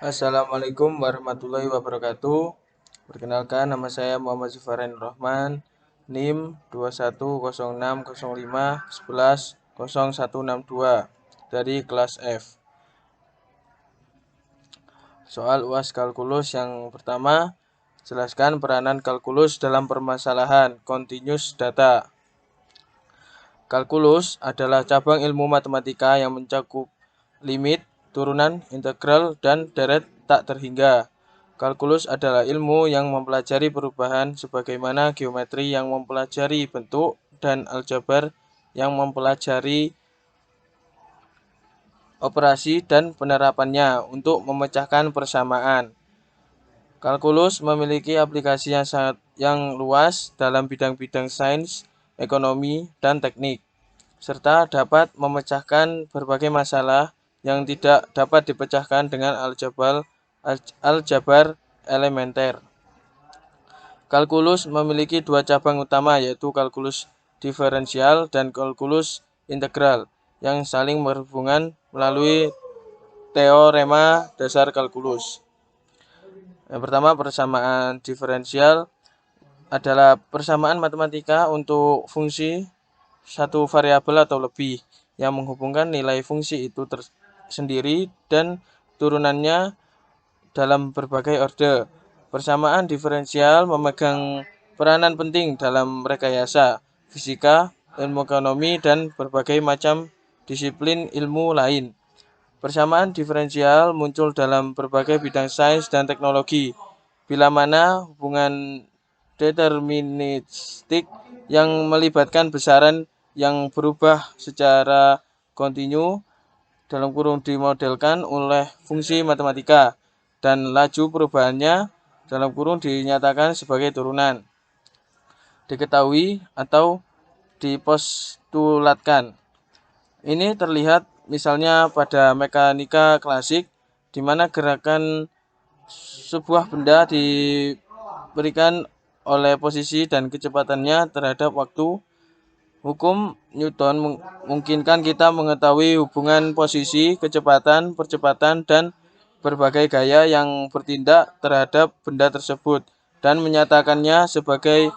Assalamualaikum warahmatullahi wabarakatuh. Perkenalkan, nama saya Muhammad Zufarain Rahman, NIM 210605110162 dari kelas F. Soal UAS kalkulus yang pertama, jelaskan peranan kalkulus dalam permasalahan continuous data. Kalkulus adalah cabang ilmu matematika yang mencakup limit, turunan, integral, dan deret tak terhingga. Kalkulus adalah ilmu yang mempelajari perubahan sebagaimana geometri yang mempelajari bentuk dan aljabar yang mempelajari operasi dan penerapannya untuk memecahkan persamaan. Kalkulus memiliki aplikasi yang luas dalam bidang-bidang sains, ekonomi, dan teknik, serta dapat memecahkan berbagai masalah yang tidak dapat dipecahkan dengan aljabar elementer. Kalkulus memiliki dua cabang utama, yaitu kalkulus diferensial dan kalkulus integral, yang saling berhubungan melalui teorema dasar kalkulus. Yang pertama, persamaan diferensial adalah persamaan matematika untuk fungsi satu variabel atau lebih yang menghubungkan nilai fungsi itu sendiri dan turunannya dalam berbagai orde. Persamaan diferensial memegang peranan penting dalam rekayasa fisika, ilmu ekonomi, dan berbagai macam disiplin ilmu lain. Persamaan diferensial muncul dalam berbagai bidang sains dan teknologi, bila mana hubungan deterministik yang melibatkan besaran yang berubah secara kontinu dalam kurung dimodelkan oleh fungsi matematika dan laju perubahannya dalam kurung dinyatakan sebagai turunan, diketahui atau dipostulatkan. Ini terlihat misalnya pada mekanika klasik, di mana gerakan sebuah benda diberikan oleh posisi dan kecepatannya terhadap waktu. Hukum Newton memungkinkan kita mengetahui hubungan posisi, kecepatan, percepatan, dan berbagai gaya yang bertindak terhadap benda tersebut dan menyatakannya sebagai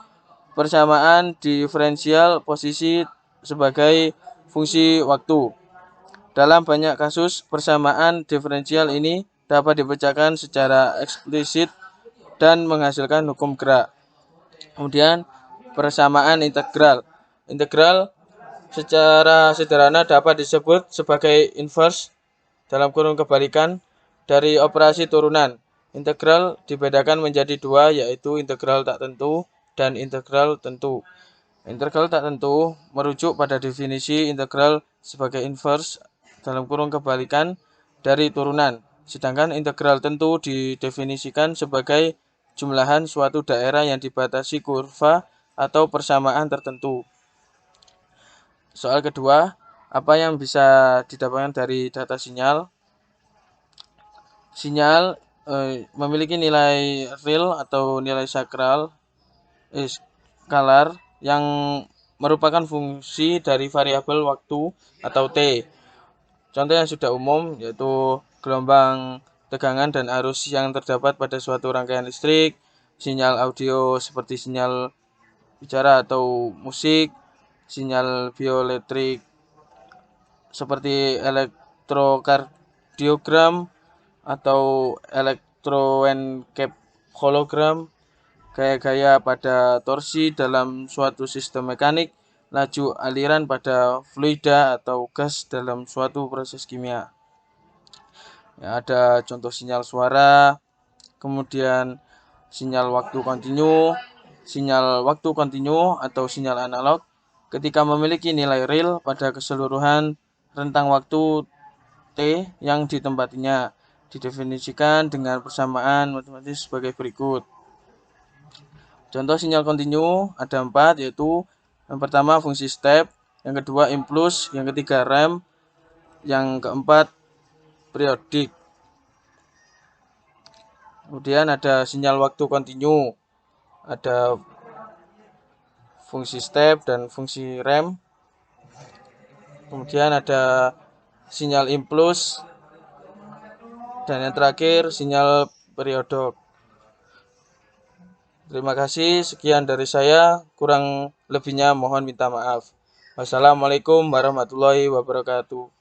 persamaan diferensial posisi sebagai fungsi waktu. Dalam banyak kasus, persamaan diferensial ini dapat dipecahkan secara eksplisit dan menghasilkan hukum gerak. Kemudian, persamaan integral. Integral secara sederhana dapat disebut sebagai inverse dalam kurung kebalikan dari operasi turunan. Integral dibedakan menjadi dua, yaitu integral tak tentu dan integral tentu. Integral tak tentu merujuk pada definisi integral sebagai inverse dalam kurung kebalikan dari turunan, sedangkan integral tentu didefinisikan sebagai jumlahan suatu daerah yang dibatasi kurva atau persamaan tertentu. Soal kedua, apa yang bisa didapatkan dari data sinyal? Sinyal memiliki nilai real atau nilai skalar yang merupakan fungsi dari variabel waktu atau T. Contoh yang sudah umum yaitu gelombang tegangan dan arus yang terdapat pada suatu rangkaian listrik, sinyal audio seperti sinyal bicara atau musik, sinyal bioelektrik seperti elektrokardiogram atau elektroencephalogram, gaya-gaya pada torsi dalam suatu sistem mekanik, laju aliran pada fluida atau gas dalam suatu proses kimia. Ya, ada contoh sinyal suara, kemudian sinyal waktu kontinu atau sinyal analog ketika memiliki nilai real pada keseluruhan rentang waktu T yang ditempatinya, didefinisikan dengan persamaan matematis sebagai berikut. Contoh sinyal kontinu ada 4, yaitu yang pertama fungsi step, yang kedua impuls, yang ketiga rem, yang keempat periodik. Kemudian ada sinyal waktu kontinu, ada fungsi step dan fungsi rem. Kemudian ada sinyal impuls, dan yang terakhir sinyal periodok. Terima kasih, sekian dari saya, kurang lebihnya mohon minta maaf. Wassalamualaikum warahmatullahi wabarakatuh.